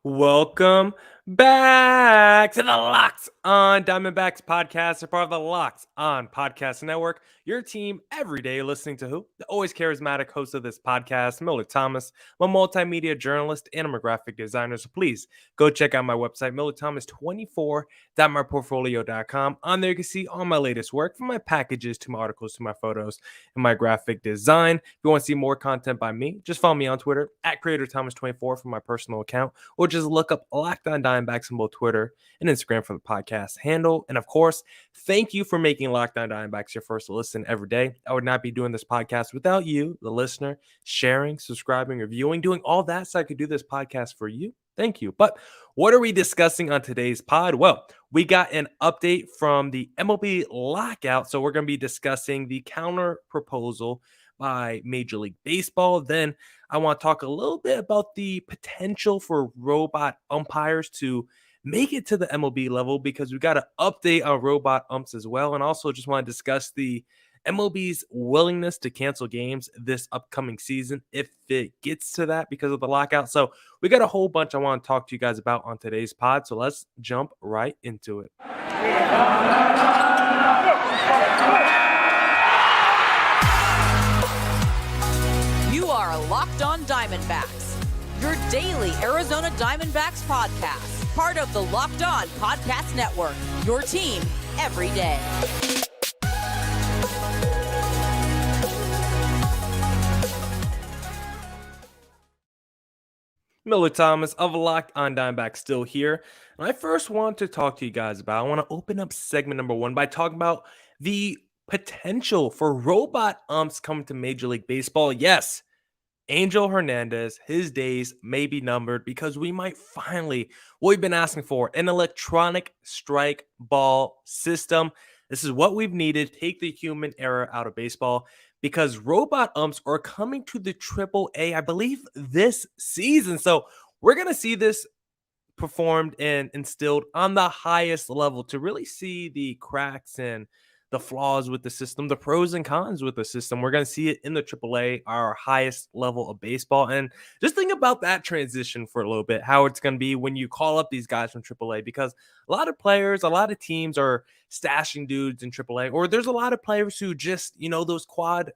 Welcome back to the Locks on Diamondbacks podcast, a part of the Locks on Podcast Network. Your team every day listening to who? The always charismatic host of this podcast, Millard Thomas. I'm a multimedia journalist and I'm a graphic designer. So please go check out my website, millardthomas24.myportfolio.com. On there, you can see all my latest work, from my packages to my articles to my photos and my graphic design. If you want to see more content by me, just follow me on Twitter at CreatorThomas24 for my personal account, or just look up Locked On Diamondbacks on both Twitter and Instagram for the podcast handle. And of course, thank you for making Locked On Diamondbacks your first listen every day. I would not be doing this podcast without you, the listener, sharing, subscribing, reviewing, doing all that so I could do this podcast for you. Thank you. But what are we discussing on today's pod? Well, we got an update from the MLB lockout. So we're going to be discussing the counter proposal by Major League Baseball. Then I want to talk a little bit about the potential for robot umpires to make it to the MLB level, because we got an update on robot umps as well. And also just want to discuss the MLB's willingness to cancel games this upcoming season if it gets to that because of the lockout. So we got a whole bunch I want to talk to you guys about on today's pod. So let's jump right into it. You are Locked On Diamondbacks, your daily Arizona Diamondbacks podcast, part of the Locked On Podcast Network, your team every day. Millard Thomas of Locked On Diamondbacks still here. And I first want to talk to you guys about, I want to open up segment number one by talking about the potential for robot umps coming to Major League Baseball. Yes, Angel Hernandez, his days may be numbered, because we might finally, what we've been asking for, an electronic strike ball system. This is what we've needed. Take the human error out of baseball, because robot umps are coming to the AAA, I believe, this season. So we're going to see this performed and instilled on the highest level to really see the cracks and the flaws with the system, the pros and cons with the system. We're going to see it in the AAA, our highest level of baseball. And just think about that transition for a little bit, how it's going to be when you call up these guys from AAA, because a lot of players, a lot of teams are stashing dudes in AAA, or there's a lot of players who just, those quad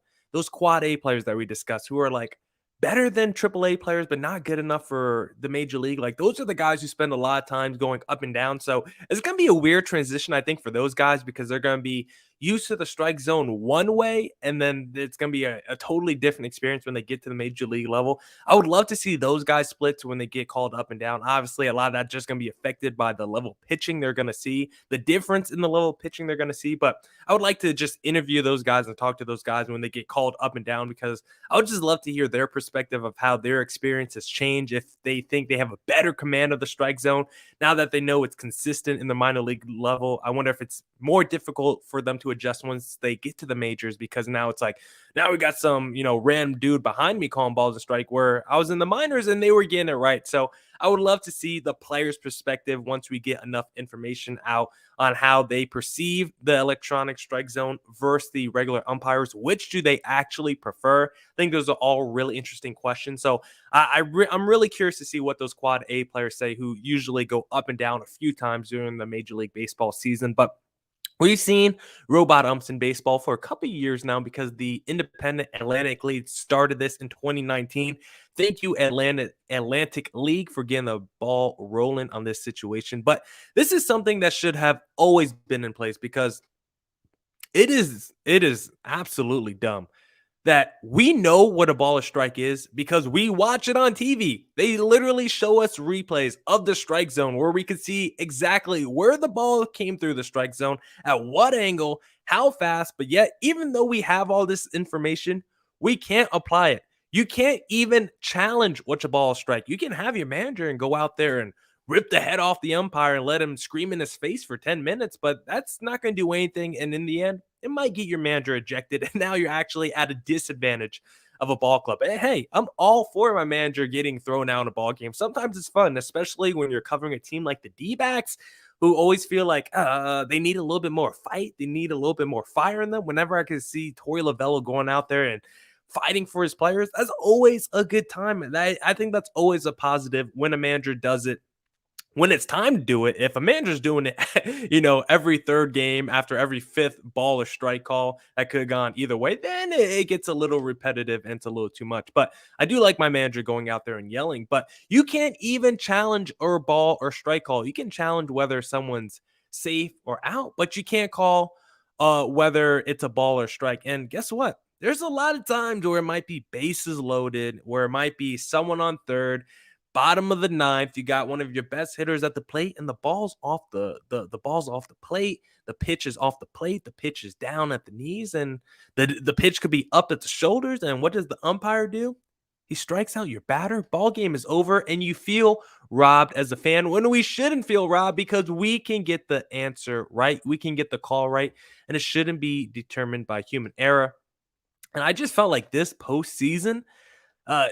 A players that we discussed, who are like better than AAA players, but not good enough for the major league. Like, those are the guys who spend a lot of time going up and down. So it's going to be a weird transition, I think, for those guys, because they're going to be used to the strike zone one way, and then it's going to be a totally different experience when they get to the major league level. I would love to see those guys split to when they get called up and down. Obviously, a lot of that's just going to be affected by the level of pitching they're going to see, the difference in the level of pitching they're going to see. But I would like to just interview those guys and talk to those guys when they get called up and down, because I would just love to hear their perspective of how their experience has changed, if they think they have a better command of the strike zone now that they know it's consistent in the minor league level. I wonder if it's more difficult for them to adjust once they get to the majors, because now it's like, now we got some, random dude behind me calling balls a strike, where I was in the minors and they were getting it right. So I would love to see the player's perspective once we get enough information out on how they perceive the electronic strike zone versus the regular umpires. Which do they actually prefer? I think those are all really interesting questions. So I'm really curious to see what those quad A players say, who usually go up and down a few times during the Major League Baseball season. But we've seen robot umps in baseball for a couple of years now, because the independent Atlantic League started this in 2019. Thank you, Atlantic League, for getting the ball rolling on this situation. But this is something that should have always been in place, because it is absolutely dumb that we know what a ball of strike is because we watch it on TV. They literally show us replays of the strike zone where we can see exactly where the ball came through the strike zone, at what angle, how fast. But yet, even though we have all this information, we can't apply it. You can't even challenge what's a ball of strike. You can have your manager and go out there and rip the head off the umpire and let him scream in his face for 10 minutes, but that's not going to do anything. And in the end, it might get your manager ejected, and now you're actually at a disadvantage of a ball club. And hey, I'm all for my manager getting thrown out in a ball game. Sometimes it's fun, especially when you're covering a team like the D-backs, who always feel like they need a little bit more fight. They need a little bit more fire in them. Whenever I can see Torey Lovullo going out there and fighting for his players, that's always a good time. And I think that's always a positive when a manager does it when it's time to do it. If a manager's doing it, every third game after every fifth ball or strike call that could have gone either way, then it gets a little repetitive and it's a little too much. But I do like my manager going out there and yelling. But you can't even challenge a ball or strike call. You can challenge whether someone's safe or out, but you can't call whether it's a ball or strike. And guess what? There's a lot of times where it might be bases loaded, where it might be someone on third, bottom of the ninth, you got one of your best hitters at the plate, and the ball's off the ball's off the plate. The pitch is off the plate. The pitch is down at the knees, and the pitch could be up at the shoulders. And what does the umpire do? He strikes out your batter. Ball game is over, and you feel robbed as a fan when we shouldn't feel robbed because we can get the answer right. We can get the call right, and it shouldn't be determined by human error. And I just felt like this postseason, uh,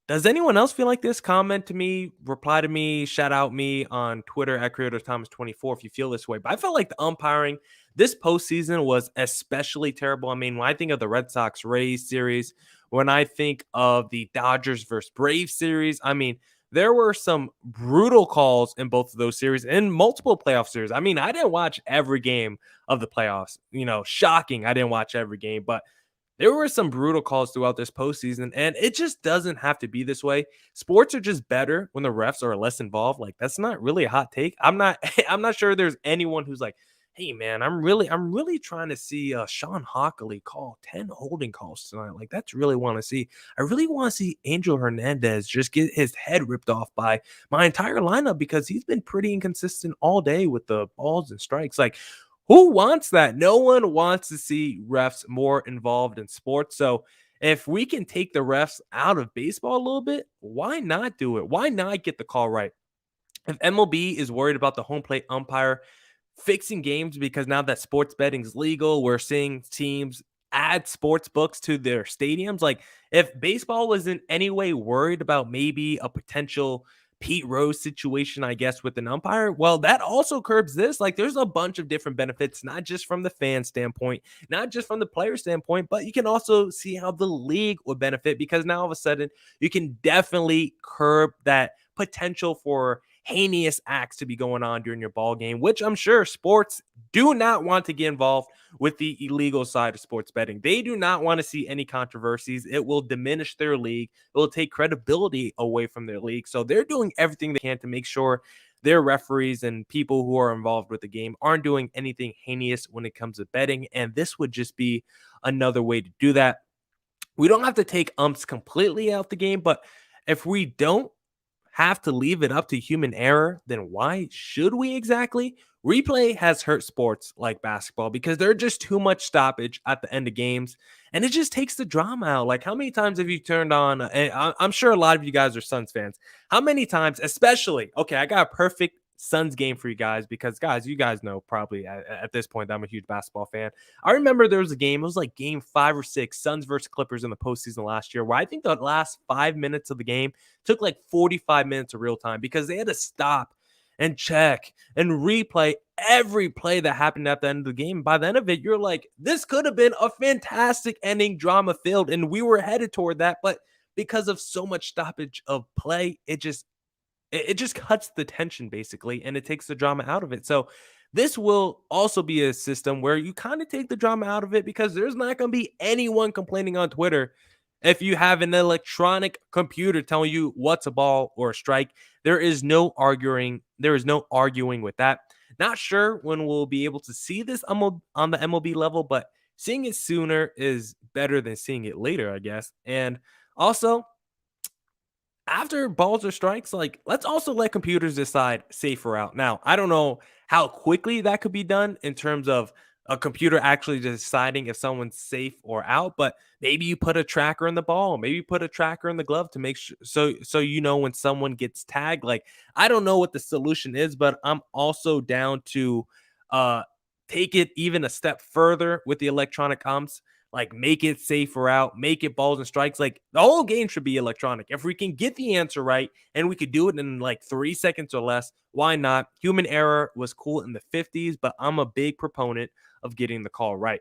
does anyone else feel like this? Comment to me, reply to me, shout out me on Twitter at CreatorThomas24 if you feel this way. But I felt like the umpiring this postseason was especially terrible. I mean, when I think of the Red Sox Rays series, when I think of the Dodgers versus Braves series, I mean, there were some brutal calls in both of those series and multiple playoff series. I mean, I didn't watch every game of the playoffs. Shocking. I didn't watch every game, but there were some brutal calls throughout this postseason, and it just doesn't have to be this way. Sports are just better when the refs are less involved. Like, that's not really a hot take. I'm not I'm not sure there's anyone who's like, hey man, I'm really trying to see Sean Hockley call 10 holding calls tonight. Like, that's really want to see. I really want to see Angel Hernandez just get his head ripped off by my entire lineup because he's been pretty inconsistent all day with the balls and strikes. Like, who wants that? No one wants to see refs more involved in sports. So if we can take the refs out of baseball a little bit, why not do it? Why not get the call right? If MLB is worried about the home plate umpire fixing games because now that sports betting is legal, we're seeing teams add sports books to their stadiums. Like, if baseball was in any way worried about maybe a potential Pete Rose situation, I guess, with an umpire, well, that also curbs this. Like, there's a bunch of different benefits, not just from the fan standpoint, not just from the player standpoint, but you can also see how the league would benefit because now all of a sudden you can definitely curb that potential for heinous acts to be going on during your ball game, which I'm sure sports do not want to get involved with the illegal side of sports betting. They do not want to see any controversies. It will diminish their league. It will take credibility away from their league. So they're doing everything they can to make sure their referees and people who are involved with the game aren't doing anything heinous when it comes to betting. And this would just be another way to do that. We don't have to take umps completely out the game, but if we don't have to leave it up to human error, then why should we exactly? Replay has hurt sports like basketball because there's just too much stoppage at the end of games, and it just takes the drama out. Like, how many times have you turned on, and I'm sure a lot of you guys are Suns fans, how many times, especially, okay, I got a perfect Suns game for you guys because, guys, you guys know probably at this point that I'm a huge basketball fan. I remember there was a game, it was like game 5 or 6, Suns versus Clippers in the postseason last year, where I think the last 5 minutes of the game took like 45 minutes of real time because they had to stop and check and replay every play that happened at the end of the game. By the end of it, you're like, this could have been a fantastic ending, drama filled, and we were headed toward that, but because of so much stoppage of play, it just cuts the tension basically, and it takes the drama out of it. So this will also be a system where you kind of take the drama out of it because there's not going to be anyone complaining on Twitter if you have an electronic computer telling you what's a ball or a strike. There is no arguing. There is no arguing with that. Not sure when we'll be able to see this on the MLB level, but seeing it sooner is better than seeing it later, I guess. And also, after balls or strikes, like, let's also let computers decide safe or out. Now, I don't know how quickly that could be done in terms of a computer actually deciding if someone's safe or out, but maybe you put a tracker in the ball, maybe you put a tracker in the glove to make sure so you know when someone gets tagged. Like, I don't know what the solution is, but I'm also down to take it even a step further with the electronic umps. Like, make it safer out, make it balls and strikes. Like, the whole game should be electronic. If we can get the answer right and we could do it in like 3 seconds or less, why not? Human error was cool in the 50s, but I'm a big proponent of getting the call right.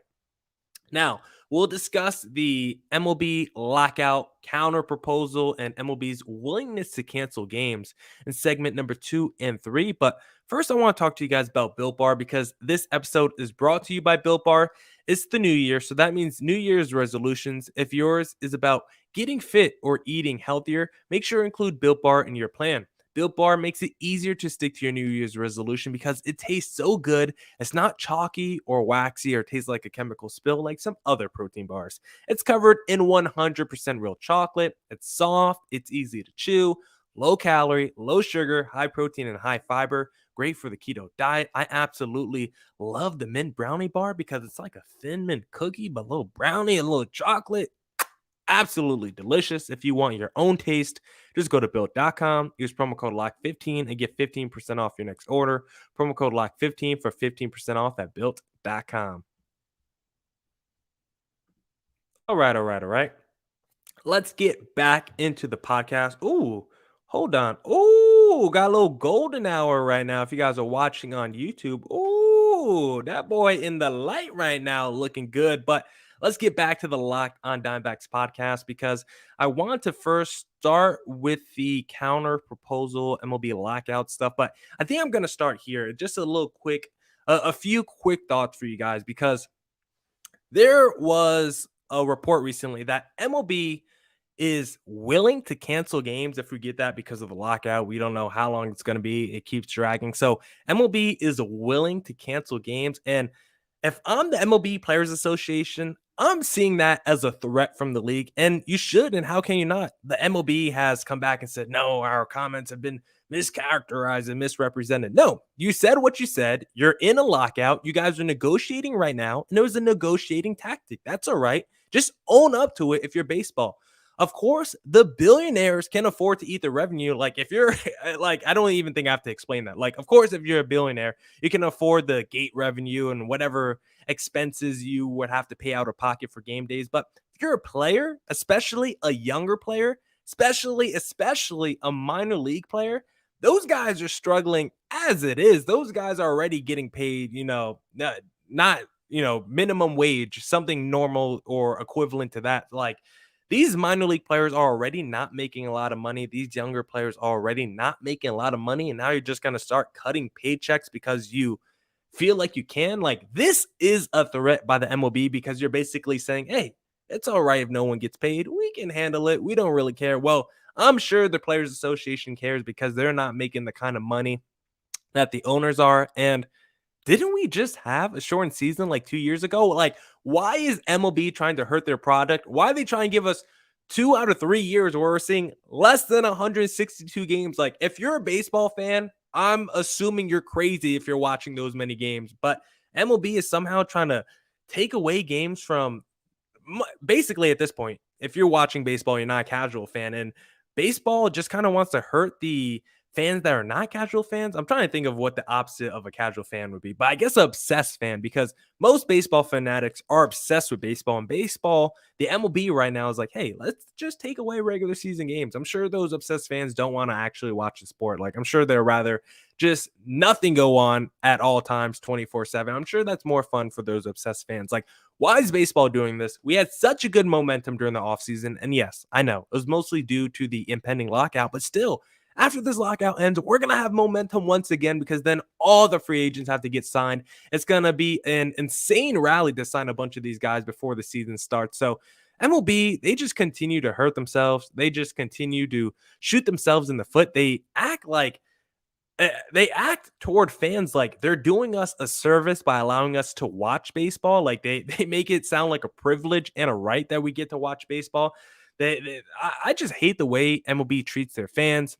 Now, we'll discuss the MLB lockout counter proposal and MLB's willingness to cancel games in segment number 2 and 3. But first, I want to talk to you guys about Built Bar because this episode is brought to you by Built Bar. It's the new year, so that means New Year's resolutions. If yours is about getting fit or eating healthier, make sure to include Built Bar in your plan. Built Bar makes it easier to stick to your New Year's resolution because it tastes so good. It's not chalky or waxy or tastes like a chemical spill like some other protein bars. It's covered in 100% real chocolate. It's soft, it's easy to chew, low calorie, low sugar, high protein, and high fiber. Great for the keto diet. I absolutely love the mint brownie bar because it's like a thin mint cookie, but a little brownie, a little chocolate. Absolutely delicious. If you want your own taste, just go to built.com, use promo code LOCK15 and get 15% off your next order. Promo code LOCK15 for 15% off at built.com. All right. Let's get back into the podcast. Ooh, hold on. Ooh, got a little golden hour right now. If you guys are watching on YouTube, ooh, that boy in the light right now looking good. But let's get back to the Locked on Diamondbacks podcast because I want to first start with the counter proposal MLB lockout stuff. But I think I'm going to start here. Just a little quick, a few quick thoughts for you guys because there was a report recently that MLB is willing to cancel games if we get that because of the lockout. We don't know how long it's going to be. It keeps dragging. So MLB is willing to cancel games. And if I'm the MLB Players Association, I'm seeing that as a threat from the league. And you should. And how can you not? The MLB has come back and said, no, our comments have been mischaracterized and misrepresented. No, you said what you said. You're in a lockout. You guys are negotiating right now. And it was a negotiating tactic. That's all right. Just own up to it if you're baseball. Of course, the billionaires can afford to eat the revenue. Like, if you're like, I don't even think I have to explain that. Like, of course, if you're a billionaire, you can afford the gate revenue and whatever expenses you would have to pay out of pocket for game days. But if you're a player, especially a younger player, especially a minor league player, those guys are struggling as it is. Those guys are already getting paid, not minimum wage, something normal or equivalent to that. Like, these minor league players are already not making a lot of money. These younger players are already not making a lot of money. And now you're just going to start cutting paychecks because you feel like you can. Like, this is a threat by the MLB because you're basically saying, hey, it's all right if no one gets paid. We can handle it. We don't really care. Well, I'm sure the Players Association cares because they're not making the kind of money that the owners are. And didn't we just have a shortened season like 2 years ago? Like, why is MLB trying to hurt their product? Why are they trying to give us 2 out of 3 years where we're seeing less than 162 games? Like, if you're a baseball fan, I'm assuming you're crazy if you're watching those many games. But MLB is somehow trying to take away games from basically at this point. If you're watching baseball, you're not a casual fan. And baseball just kind of wants to hurt the fans that are not casual fans. I'm trying to think of what the opposite of a casual fan would be, but I guess an obsessed fan, because most baseball fanatics are obsessed with baseball. And baseball, the MLB right now is like, hey, let's just take away regular season games. I'm sure those obsessed fans don't want to actually watch the sport. Like, I'm sure they'd rather just nothing go on at all times 24/7. I'm sure that's more fun for those obsessed fans. Like, why is baseball doing this? We had such a good momentum during the offseason. And yes, I know it was mostly due to the impending lockout, but still, after this lockout ends, we're going to have momentum once again because then all the free agents have to get signed. It's going to be an insane rally to sign a bunch of these guys before the season starts. So MLB, they just continue to hurt themselves. They just continue to shoot themselves in the foot. They act toward fans like they're doing us a service by allowing us to watch baseball. Like, they make it sound like a privilege and a right that we get to watch baseball. I just hate the way MLB treats their fans.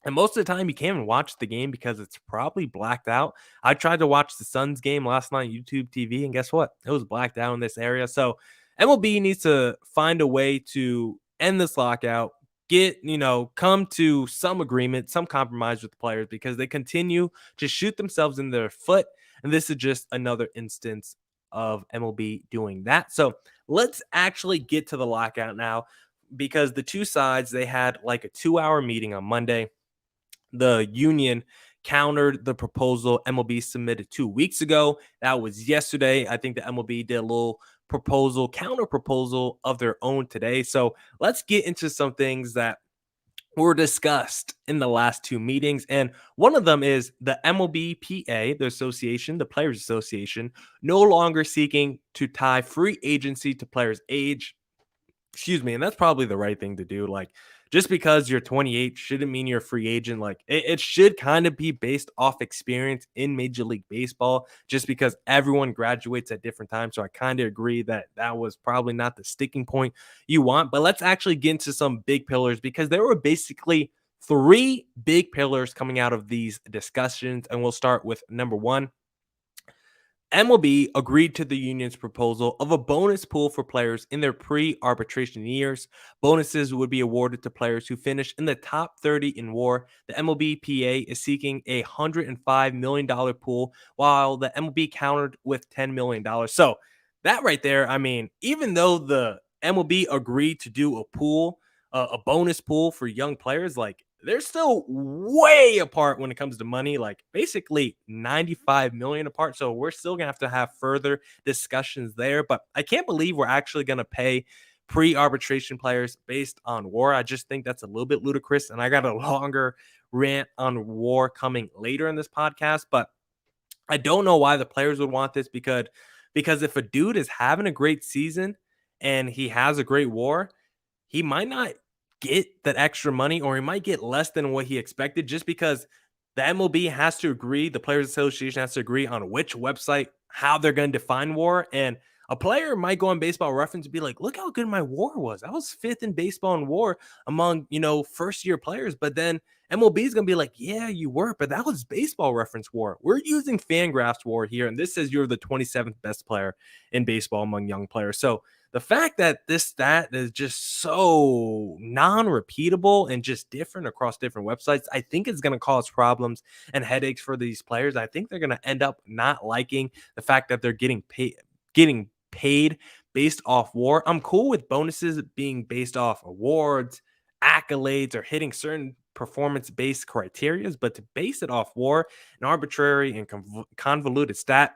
And most of the time, you can't even watch the game because it's probably blacked out. I tried to watch the Suns game last night on YouTube TV, and guess what? It was blacked out in this area. So MLB needs to find a way to end this lockout, come to some agreement, some compromise with the players because they continue to shoot themselves in their foot. And this is just another instance of MLB doing that. So let's actually get to the lockout now because the two sides, they had like a 2-hour meeting on Monday. The union countered the proposal MLB submitted 2 weeks ago. That was yesterday. I think the MLB did a little counter proposal of their own today. So let's get into some things that were discussed in the last two meetings. And one of them is the MLBPA, the association, the Players Association, no longer seeking to tie free agency to players' age. Excuse me. And that's probably the right thing to do. Like, just because you're 28 shouldn't mean you're a free agent. Like, it should kind of be based off experience in Major League Baseball, just because everyone graduates at different times. So I kind of agree that that was probably not the sticking point you want. But let's actually get into some big pillars, because there were basically three big pillars coming out of these discussions. And we'll start with number one. MLB agreed to the union's proposal of a bonus pool for players in their pre-arbitration years. Bonuses would be awarded to players who finish in the top 30 in WAR. The MLBPA is seeking a $105 million pool, while the MLB countered with $10 million. So that right there, I mean, even though the MLB agreed to do a pool, a bonus pool for young players, like, they're still way apart when it comes to money, like basically 95 million apart. So we're still gonna have further discussions there. But I can't believe we're actually gonna pay pre-arbitration players based on WAR. I just think that's a little bit ludicrous. And I got a longer rant on WAR coming later in this podcast. But I don't know why the players would want this, because if a dude is having a great season and he has a great WAR, he might not get that extra money, or he might get less than what he expected, just because the MLB has to agree, the Players Association has to agree on which website, how they're going to define WAR. And a player might go on Baseball Reference and be like, look how good my WAR was. I was fifth in baseball in WAR among, first year players. But then MLB is going to be like, yeah, you were, but that was Baseball Reference WAR. We're using Fangraphs WAR here, and this says you're the 27th best player in baseball among young players. So the fact that this stat is just so non-repeatable and just different across different websites, I think is going to cause problems and headaches for these players. I think they're going to end up not liking the fact that they're getting paid based off WAR. I'm cool with bonuses being based off awards, accolades, or hitting certain performance-based criterias, but to base it off WAR, an arbitrary and convoluted stat,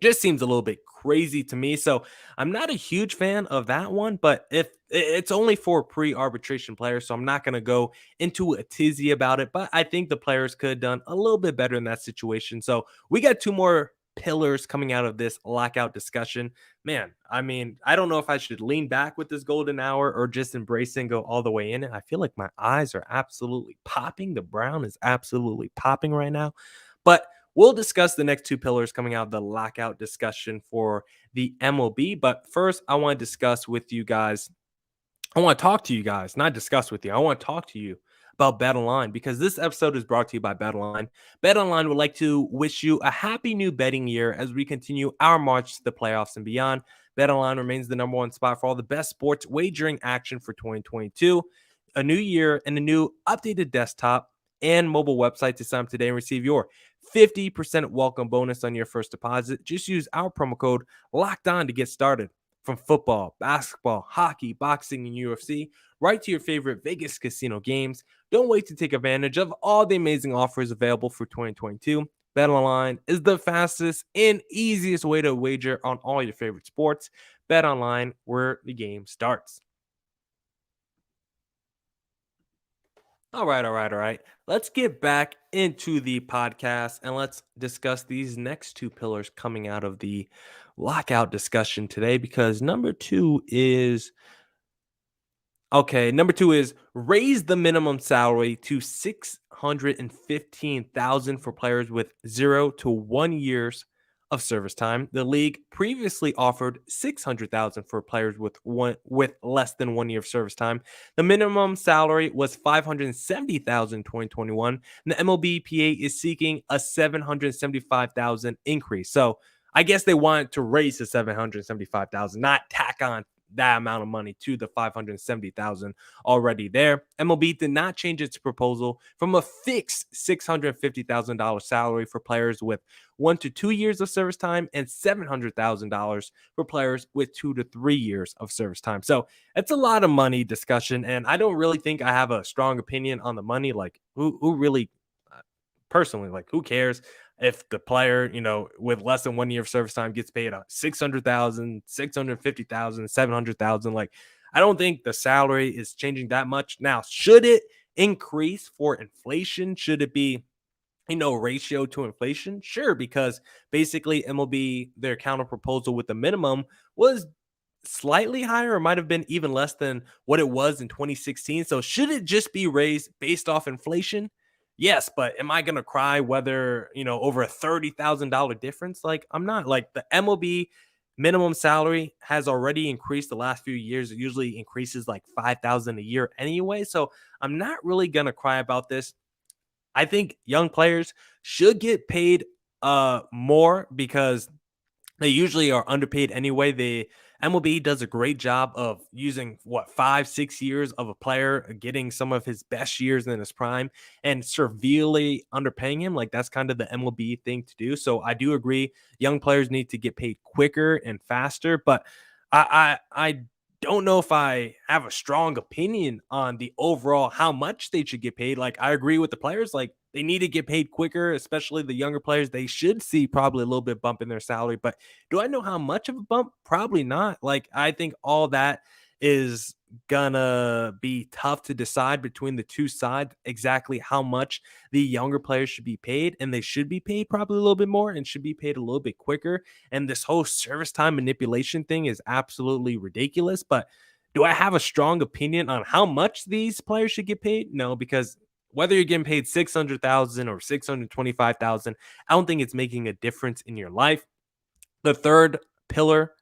just seems a little bit crazy to me. So I'm not a huge fan of that one, but if it's only for pre-arbitration players, so I'm not going to go into a tizzy about it. But I think the players could have done a little bit better in that situation. So we got two more pillars coming out of this lockout discussion. Man, I mean, I don't know if I should lean back with this golden hour or just embrace it and go all the way in it. I feel like my eyes are absolutely popping. The brown is absolutely popping right now. But we'll discuss the next two pillars coming out of the lockout discussion for the MLB. But first, I want to discuss with you guys. I want to talk to you guys, not discuss with you. I want to talk to you about BetOnline, because this episode is brought to you by BetOnline. BetOnline would like to wish you a happy new betting year as we continue our march to the playoffs and beyond. BetOnline remains the number one spot for all the best sports wagering action for 2022. A new year and a new updated desktop and mobile website to sign up today and receive your 50% welcome bonus on your first deposit. Just use our promo code LOCKEDON to get started. From football, basketball, hockey, boxing, and UFC, right to your favorite Vegas casino games. Don't wait to take advantage of all the amazing offers available for 2022. BetOnline is the fastest and easiest way to wager on all your favorite sports. BetOnline, where the game starts. All right. Let's get back into the podcast and let's discuss these next two pillars coming out of the lockout discussion today, because number two is raise the minimum salary to $615,000 for players with 0 to 1 years of service time. The league previously offered $600,000 for players with less than 1 year of service time. The minimum salary was $570,000 in 2021, and the MLBPA is seeking a $775,000 increase. So I guess they wanted to raise to $775,000, not tack on that amount of money to the $570,000 already there. MLB did not change its proposal from a fixed $650,000 salary for players with 1 to 2 years of service time and $700,000 for players with 2 to 3 years of service time. So it's a lot of money discussion, and I don't really think I have a strong opinion on the money. Like, who really, personally, like, who cares? if the player, with less than 1 year of service time gets paid 600,000, 650,000, 700,000. Like, I don't think the salary is changing that much. Now, should it increase for inflation? Should it be, ratio to inflation? Sure, because basically MLB, their counter proposal with the minimum was slightly higher, or might have been even less than what it was in 2016. So should it just be raised based off inflation? Yes, but am I going to cry whether, over a $30,000 difference? Like, I'm not. Like, the MLB minimum salary has already increased the last few years. It usually increases like 5,000 a year anyway. So I'm not really going to cry about this. I think young players should get paid more because they usually are underpaid anyway. The MLB does a great job of using 5-6 years of a player, getting some of his best years in his prime and severely underpaying him. Like, that's kind of the MLB thing to do. So I do agree young players need to get paid quicker and faster, but I don't know if I have a strong opinion on the overall how much they should get paid. Like, I agree with the players. Like, they need to get paid quicker, especially the younger players. They should see probably a little bit bump in their salary. But do I know how much of a bump? Probably not. Like, I think all that is gonna be tough to decide between the two sides exactly how much the younger players should be paid, and they should be paid probably a little bit more and should be paid a little bit quicker. And this whole service time manipulation thing is absolutely ridiculous. But do I have a strong opinion on how much these players should get paid? No, because whether you're getting paid 600,000 or 625,000, I don't think it's making a difference in your life. The third pillar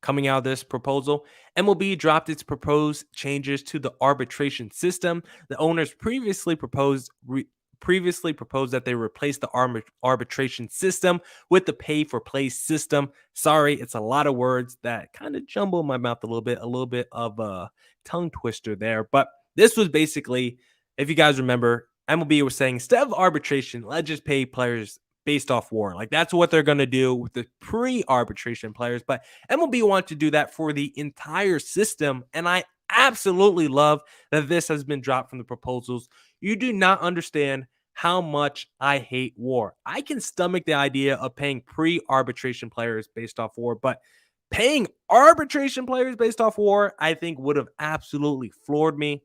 coming out of this proposal, MLB dropped its proposed changes to the arbitration system. The owners previously proposed that they replace the arbitration system with the pay for play system. Sorry, it's a lot of words that kind of jumble my mouth a little bit of a tongue twister there. But this was basically, if you guys remember, MLB was saying instead of arbitration, let's just pay players based off WAR. Like, that's what they're going to do with the pre-arbitration players. But MLB want to do that for the entire system. And I absolutely love that this has been dropped from the proposals. You do not understand how much I hate WAR. I can stomach the idea of paying pre-arbitration players based off WAR, but paying arbitration players based off WAR, I think would have absolutely floored me.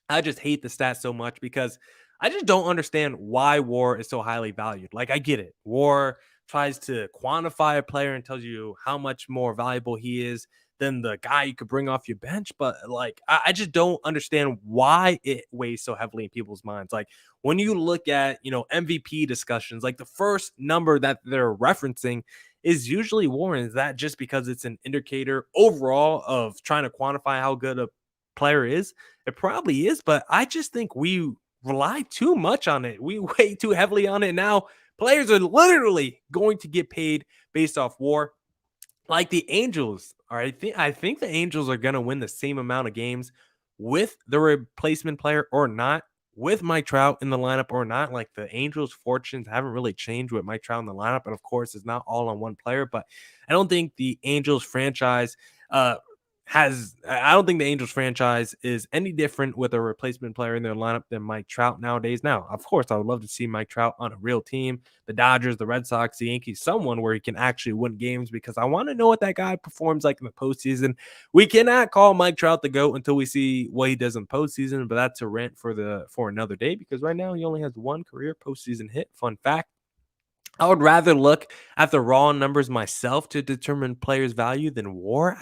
I just hate the stat so much because I just don't understand why WAR is so highly valued. Like, I get it. WAR tries to quantify a player and tells you how much more valuable he is than the guy you could bring off your bench. But like, I just don't understand why it weighs so heavily in people's minds. Like, when you look at, MVP discussions, like the first number that they're referencing is usually WAR. And is that just because it's an indicator overall of trying to quantify how good a player is? It probably is, but I just think we rely too much on it. We weigh too heavily on it. Now, players are literally going to get paid based off WAR. Like the Angels, all right. I think the Angels are going to win the same amount of games with the replacement player or not, with Mike Trout in the lineup or not. Like, the Angels' fortunes haven't really changed with Mike Trout in the lineup. And of course, it's not all on one player, but I don't think the Angels franchise I don't think the Angels franchise is any different with a replacement player in their lineup than Mike Trout nowadays. Now, of course, I would love to see Mike Trout on a real team, the Dodgers, the Red Sox, the Yankees, someone where he can actually win games, because I want to know what that guy performs like in the postseason. We cannot call Mike Trout the GOAT until we see what he does in the postseason, but that's a rant for another day, because right now he only has one career postseason hit. Fun fact. I would rather look at the raw numbers myself to determine players' value than WAR.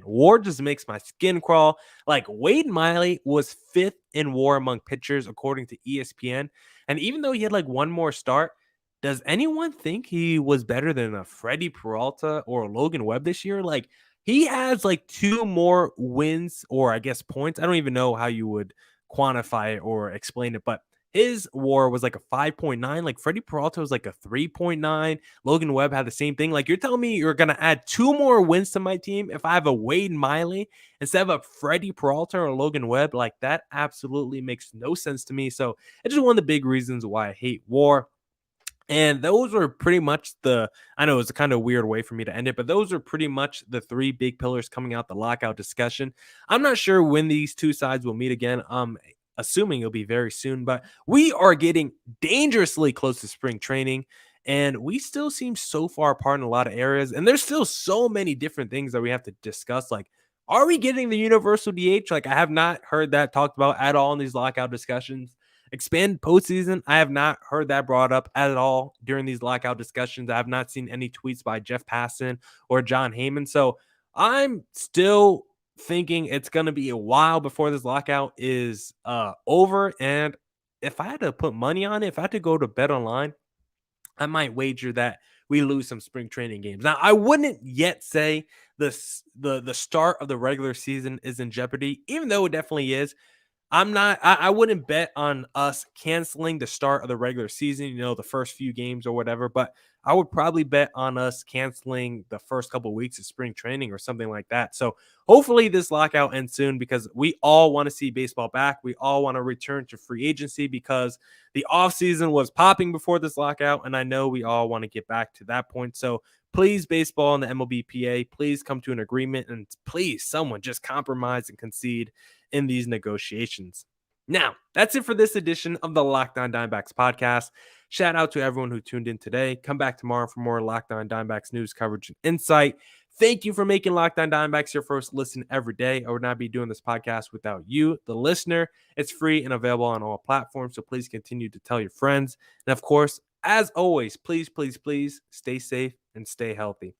WAR just makes my skin crawl. Like, Wade Miley was 5th in WAR among pitchers, according to ESPN. And even though he had like one more start, does anyone think he was better than a Freddie Peralta or a Logan Webb this year? Like, he has like 2 more wins, or I guess points. I don't even know how you would quantify it or explain it, but his WAR was like a 5.9. Like, Freddie Peralta was like a 3.9. Logan Webb had the same thing. Like, you're telling me you're going to add 2 more wins to my team if I have a Wade Miley instead of a Freddie Peralta or Logan Webb? Like, that absolutely makes no sense to me. So it's just one of the big reasons why I hate WAR. And those were pretty much I know it's a kind of weird way for me to end it, but those are pretty much the 3 big pillars coming out the lockout discussion. I'm not sure when these two sides will meet again. assuming it'll be very soon. But we are getting dangerously close to spring training, and we still seem so far apart in a lot of areas. And there's still so many different things that we have to discuss. Like, are we getting the universal DH? Like, I have not heard that talked about at all in these lockout discussions. Expand postseason, I have not heard that brought up at all during these lockout discussions. I have not seen any tweets by Jeff Passan or John Heyman. So I'm still thinking it's going to be a while before this lockout is over. And if I had to put money on it, if I had to go to bet online, I might wager that we lose some spring training games. Now, I wouldn't yet say the start of the regular season is in jeopardy, even though it definitely is. I wouldn't bet on us canceling the start of the regular season, the first few games or whatever, but I would probably bet on us canceling the first couple of weeks of spring training or something like that. So hopefully this lockout ends soon, because we all want to see baseball back. We all want to return to free agency because the offseason was popping before this lockout, and I know we all want to get back to that point. So please, baseball and the MLBPA, please come to an agreement, and please, someone just compromise and concede in these negotiations. Now, that's it for this edition of the Locked On Diamondbacks podcast. Shout out to everyone who tuned in today. Come back tomorrow for more Locked On Diamondbacks news, coverage, and insight. Thank you for making Locked On Diamondbacks your first listen every day. I would not be doing this podcast without you, the listener. It's free and available on all platforms, so please continue to tell your friends. And of course, as always, please, please, please stay safe and stay healthy.